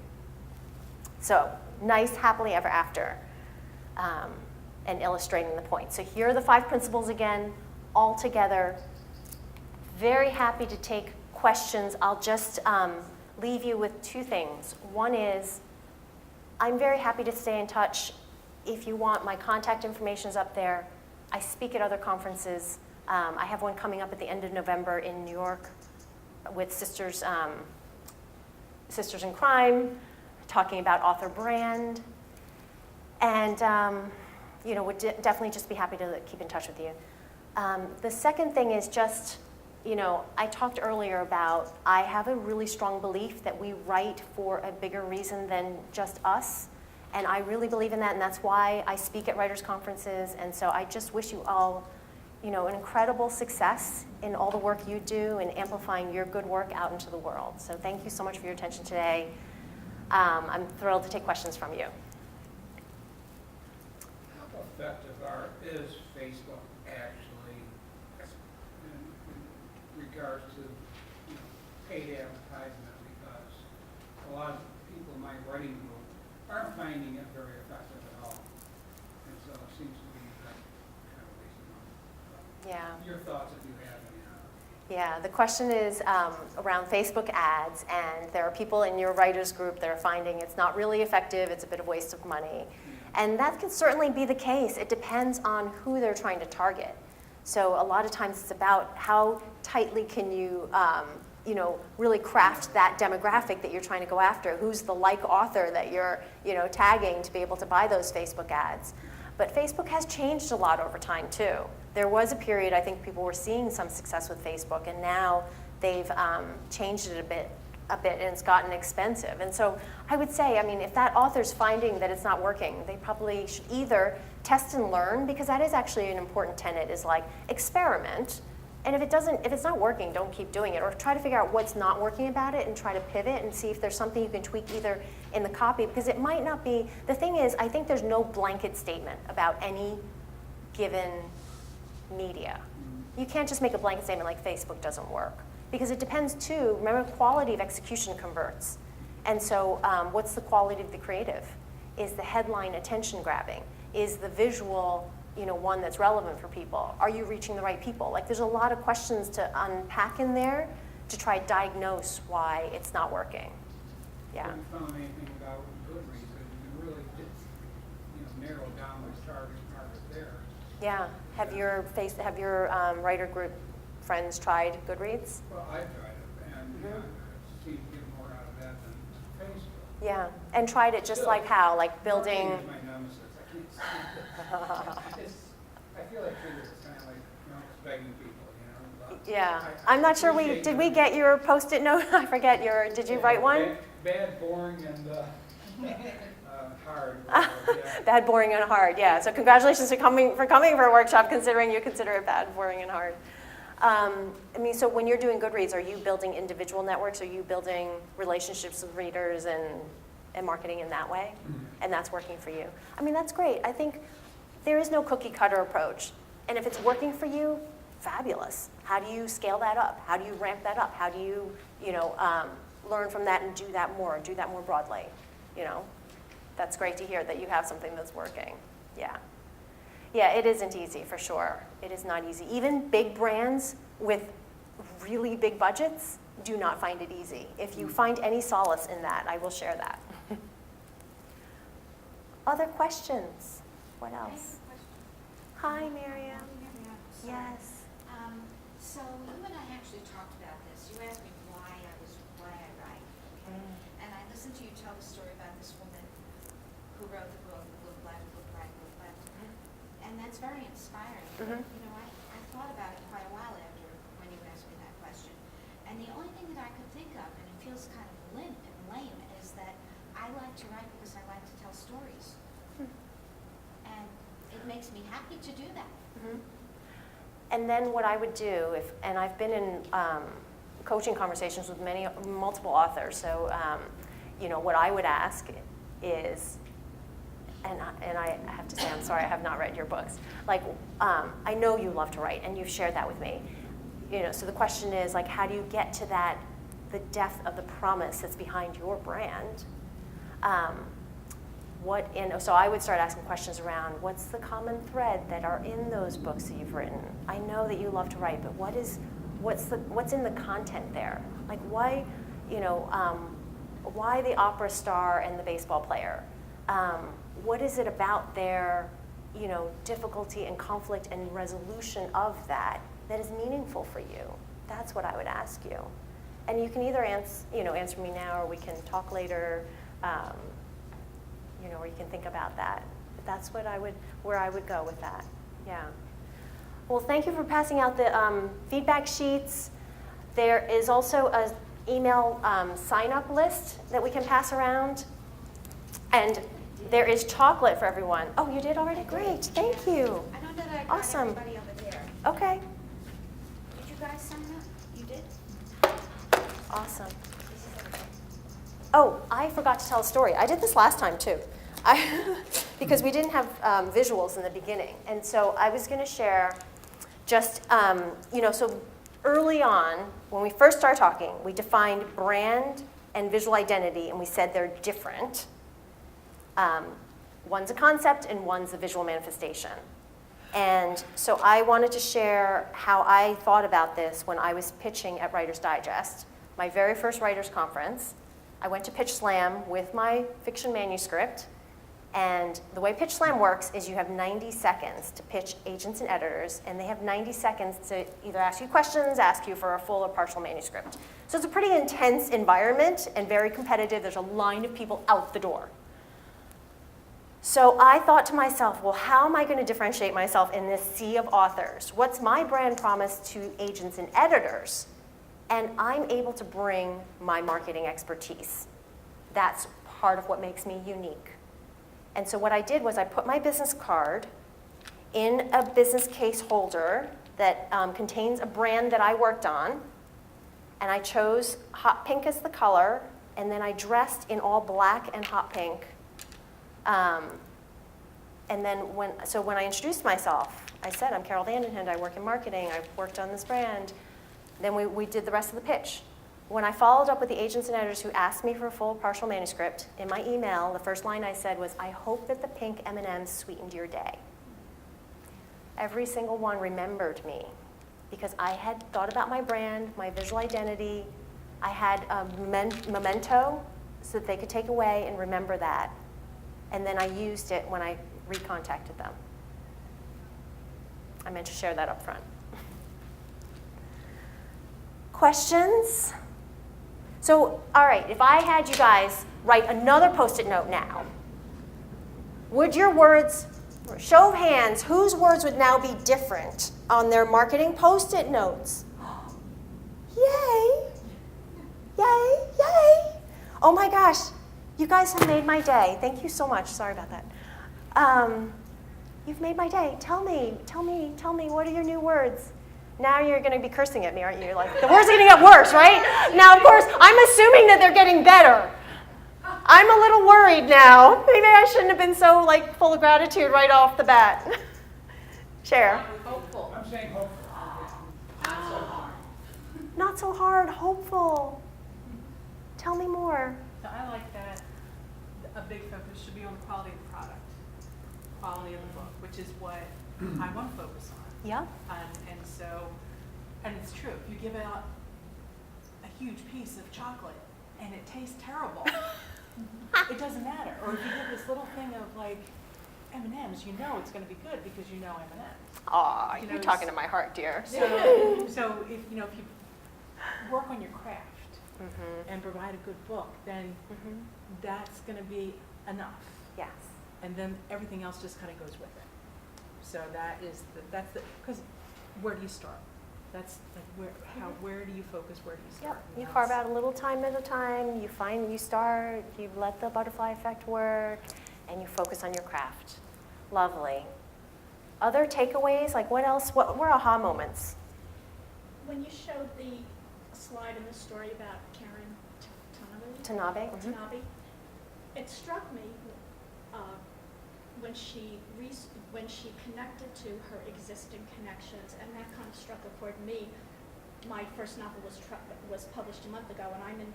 So, nice happily ever after, and illustrating the point. So here are the 5 principles again, all together. Very happy to take questions. I'll just leave you with 2 things. One is, I'm very happy to stay in touch. If you want, my contact information is up there. I speak at other conferences. I have one coming up at the end of November in New York with Sisters in Crime, talking about author brand. And would definitely just be happy to keep in touch with you. The second thing is just, I talked earlier about I have a really strong belief that we write for a bigger reason than just us. And I really believe in that, and that's why I speak at writers' conferences. And so I just wish you all, an incredible success in all the work you do and amplifying your good work out into the world. So thank you so much for your attention today. I'm thrilled to take questions from you.
How effective is Facebook actually in regards to paid advertisement? Because a lot of people in my writing group aren't finding it very effective at all. And so it seems to be like kind of wasting money.
Yeah.
Your thoughts, if you have any.
Yeah, the question is around Facebook ads, and there are people in your writers group that are finding it's not really effective, it's a bit of waste of money. And that can certainly be the case. It depends on who they're trying to target. So a lot of times it's about how tightly can you really craft that demographic that you're trying to go after. Who's the like author that you're, tagging to be able to buy those Facebook ads? But Facebook has changed a lot over time too. There was a period I think people were seeing some success with Facebook, and now they've changed it a bit, and it's gotten expensive. And so I would say, if that author's finding that it's not working, they probably should either test and learn, because that is actually an important tenet, is like experiment. And if it's not working, don't keep doing it, or try to figure out what's not working about it and try to pivot and see if there's something you can tweak either in the copy, because it might not be, the thing is, I think there's no blanket statement about any given media. You can't just make a blanket statement like Facebook doesn't work, because it depends too, remember, quality of execution converts. And so what's the quality of the creative? Is the headline attention grabbing? Is the visual one that's relevant for people? Are you reaching the right people? Like, there's a lot of questions to unpack in there to try to diagnose why it's not working. Yeah.
I haven't found anything about Goodreads that really did, narrow down my target market there.
Yeah. Have your writer group friends tried Goodreads?
Well, I've tried it, and seem to get more out of that than Facebook.
Yeah. And tried it just like how? Like building.
Marketing is my nemesis. I can't stand it. I feel like Twitter is kind of like, it's begging people, but
Yeah. I'm not sure did we get your Post-it note? I forget did you write one?
Bad, boring, and hard.
Bad, boring, and hard, yeah. So congratulations for coming for a workshop, considering you consider it bad, boring, and hard. I mean, so when you're doing Goodreads, are you building individual networks? Are you building relationships with readers and marketing in that way? And that's working for you. I mean, that's great. I think there is no cookie cutter approach. And if it's working for you, fabulous. How do you scale that up? How do you ramp that up? How do you, learn from that and do that more broadly? That's great to hear that you have something that's working. Yeah. Yeah, it isn't easy for sure. It is not easy. Even big brands with really big budgets do not find it easy. If you find any solace in that, I will share that. Other questions? What else? Hi, Miriam. Yes.
So you and I actually talked about this. You asked me why I write, okay? And I listened to you tell the story about this woman who wrote the book, Look Left, Look Right, Look Left. And that's very inspiring.
Mhm.
I thought about it quite a while after when you asked me that question. And the only thing that I could think of, and it feels kind of limp and lame, is that I like to write because I like to tell stories. And it makes me happy to do that.
And then what I would do, and I've been in coaching conversations with multiple authors, so what I would ask is, and I have to say, I'm sorry, I have not read your books. Like, I know you love to write, and you've shared that with me. So the question is, like, how do you get to that, the depth of the promise that's behind your brand? So I would start asking questions around what's the common thread that are in those books that you've written. I know that you love to write, but what's in the content there? Like why the opera star and the baseball player? What is it about their difficulty and conflict and resolution of that is meaningful for you? That's what I would ask you. And you can either answer me now, or we can talk later. Or you can think about that. But that's where I would go with that. Yeah. Well, thank you for passing out the feedback sheets. There is also an email sign-up list that we can pass around. And there is chocolate for everyone. Oh, you did already? Great. Thank you.
I know that I got
Awesome.
everybody over there.
Okay.
Did you guys sign up? You did?
Awesome. Oh, I forgot to tell a story. I did this last time, too. Because we didn't have visuals in the beginning. And so I was going to share just, so early on, when we first started talking, we defined brand and visual identity, and we said they're different. One's a concept, and one's a visual manifestation. And so I wanted to share how I thought about this when I was pitching at Writer's Digest, my very first writers' conference. I went to Pitch Slam with my fiction manuscript. And the way Pitch Slam works is you have 90 seconds to pitch agents and editors, and they have 90 seconds to either ask you questions, ask you for a full or partial manuscript. So it's a pretty intense environment and very competitive. There's a line of people out the door. So I thought to myself, well, how am I going to differentiate myself in this sea of authors? What's my brand promise to agents and editors? And I'm able to bring my marketing expertise. That's part of what makes me unique. And so what I did was I put my business card in a business case holder that contains a brand that I worked on, and I chose hot pink as the color, and then I dressed in all black and hot pink. And then when I introduced myself, I said, I'm Carol Vandenhand, I work in marketing, I've worked on this brand. Then we did the rest of the pitch. When I followed up with the agents and editors who asked me for a full partial manuscript, in my email, the first line I said was, I hope that the pink M&Ms sweetened your day. Every single one remembered me because I had thought about my brand, my visual identity. I had a memento so that they could take away and remember that. And then I used it when I recontacted them. I meant to share that up front. Questions? So, all right, if I had you guys write another Post-it note now, would your words, show of hands, whose words would now be different on their marketing Post-it notes? Yay! Yay! Yay! Oh my gosh, you guys have made my day. Thank you so much. Sorry about that. You've made my day. Tell me, what are your new words? Now you're going to be cursing at me, aren't you? Like, the words are going to get worse, right? Now, of course, I'm assuming that they're getting better. I'm a little worried now. Maybe I shouldn't have been so, like, full of gratitude right off the bat. Cher.
Hopeful.
I'm saying hopeful.
Not so hard.
Not so hard, hopeful. Tell me more.
So I like that a big focus should be on the quality of the product, quality of the book, which is what I want to focus on.
Yep.
And so, and it's true, if you give out a huge piece of chocolate and it tastes terrible, it doesn't matter. Or if you give this little thing of like M&Ms, you know it's going to be good because you know M&Ms.
Aw,
You
you're
know,
talking to my heart, dear.
So if you know if you work on your craft and provide a good book, then that's going to be enough,
Yes.
and then everything else just kind of goes with it. So that's the because where do you start? That's like where do you focus? Where do you
Yep.
start?
You
And
carve
that's-
out a little time at a time. You start, you let the butterfly effect work, and you focus on your craft. Lovely. Other takeaways? Like what else? What were aha moments?
When you showed the slide in the story about Karen
Tanabe?
Tanabe, it struck me when she connected to her existing connections, and that kind of struck a chord in me. My first novel was published a month ago, and I'm in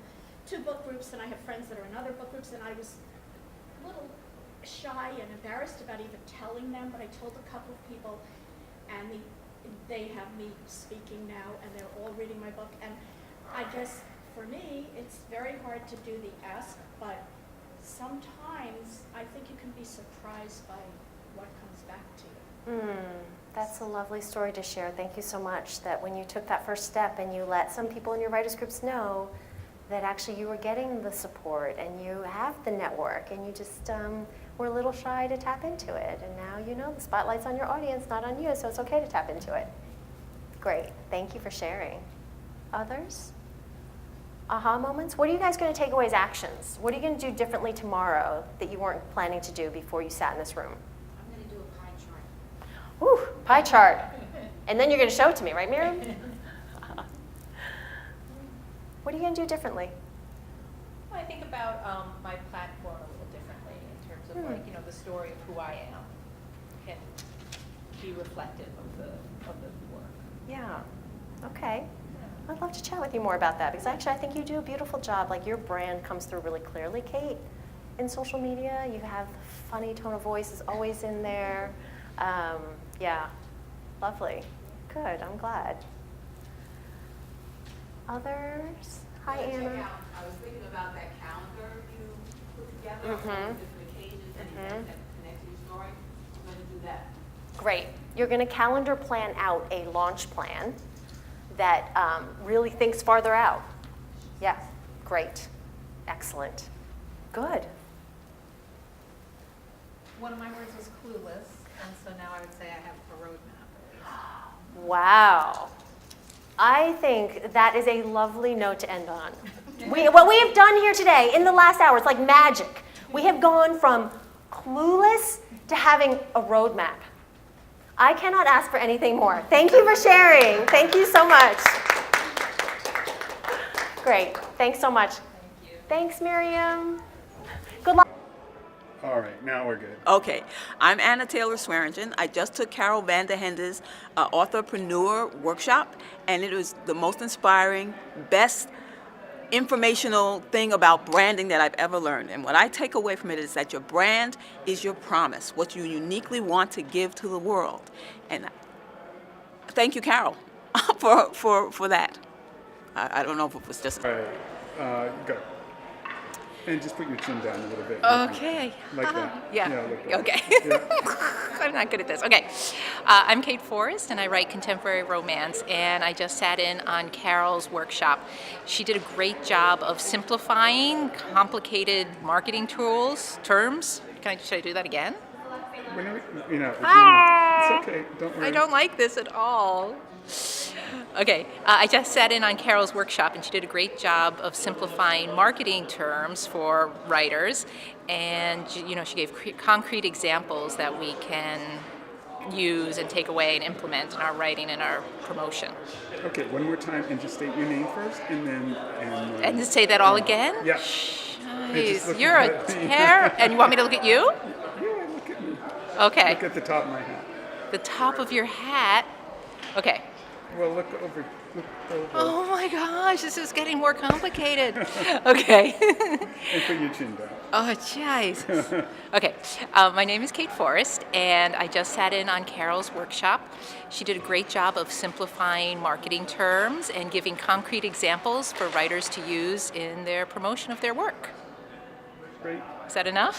2 book groups, and I have friends that are in other book groups, and I was a little shy and embarrassed about even telling them, but I told a couple of people, and they have me speaking now, and they're all reading my book. And I guess for me, it's very hard to do the ask, but sometimes I think you can be surprised by what comes back to you.
That's a lovely story to share. Thank you so much that when you took that first step and you let some people in your writers groups know that actually you were getting the support and you have the network and you just were a little shy to tap into it. And now you know the spotlight's on your audience, not on you, so it's okay to tap into it. Great. Thank you for sharing. Others? Aha moments? What are you guys going to take away as actions? What are you going to do differently tomorrow that you weren't planning to do before you sat in this room?
I'm going to do a pie chart.
Whew, pie chart. And then you're going to show it to me, right, Miriam? What are you going to do differently?
Well, I think about my platform a little differently in terms of like, the story of who I am can be reflective of the work.
Yeah. Okay. I'd love to chat with you more about that because actually I think you do a beautiful job. Like your brand comes through really clearly, Kate, in social media. You have the funny tone of voice is always in there. Yeah. Lovely. Good. I'm glad. Others? Hi,
Check
Anna.
out, I was thinking about that calendar you put together on different occasions and events that connect to your story. I'm going to do that.
Great. You're going to calendar plan out a launch plan that really thinks farther out. Yeah, great. Excellent. Good.
One of my words was clueless, and so now I would say I have a roadmap.
Wow. I think that is a lovely note to end on. What we have done here today in the last hour is like magic. We have gone from clueless to having a roadmap. I cannot ask for anything more. Thank you for sharing. Thank you so much. Great. Thanks so much.
Thank you.
Thanks, Miriam. Good luck.
All right, now we're good.
Okay, I'm Anna Taylor Swearingen. I just took Carol Vanderhende's Authorpreneur workshop, and it was the most inspiring, best informational thing about branding that I've ever learned. And what I take away from it is that your brand is your promise, what you uniquely want to give to the world. And thank you, Carol, for that. I don't know if it was just...
All right, go. And just put your chin down a little bit.
Okay.
Like that.
Yeah.
like that.
Okay.
Yeah.
I'm not good at this. Okay. I'm Kate Forrest, and I write contemporary romance, and I just sat in on Carol's workshop. She did a great job of simplifying complicated marketing terms. Should I do that again?
Whenever, if you, it's okay. Don't worry.
I don't like this at all. Okay, I just sat in on Carol's workshop, and she did a great job of simplifying marketing terms for writers, and she gave concrete examples that we can use and take away and implement in our writing and our promotion.
Okay, one more time, and just state your name first, and then.
And to say that all again?
Yeah.
Nice.
looking
You're a
at me.
terror. And you want me to look at you?
Yeah, look at me.
Okay.
Look at the top of my hat.
The top of your hat. Okay.
Well, look over. Look over.
Oh my gosh, this is getting more complicated. Okay.
And put your chin down.
Oh, Jesus. Okay, my name is Kate Forrest, and I just sat in on Carol's workshop. She did a great job of simplifying marketing terms and giving concrete examples for writers to use in their promotion of their work.
Great.
Is that enough?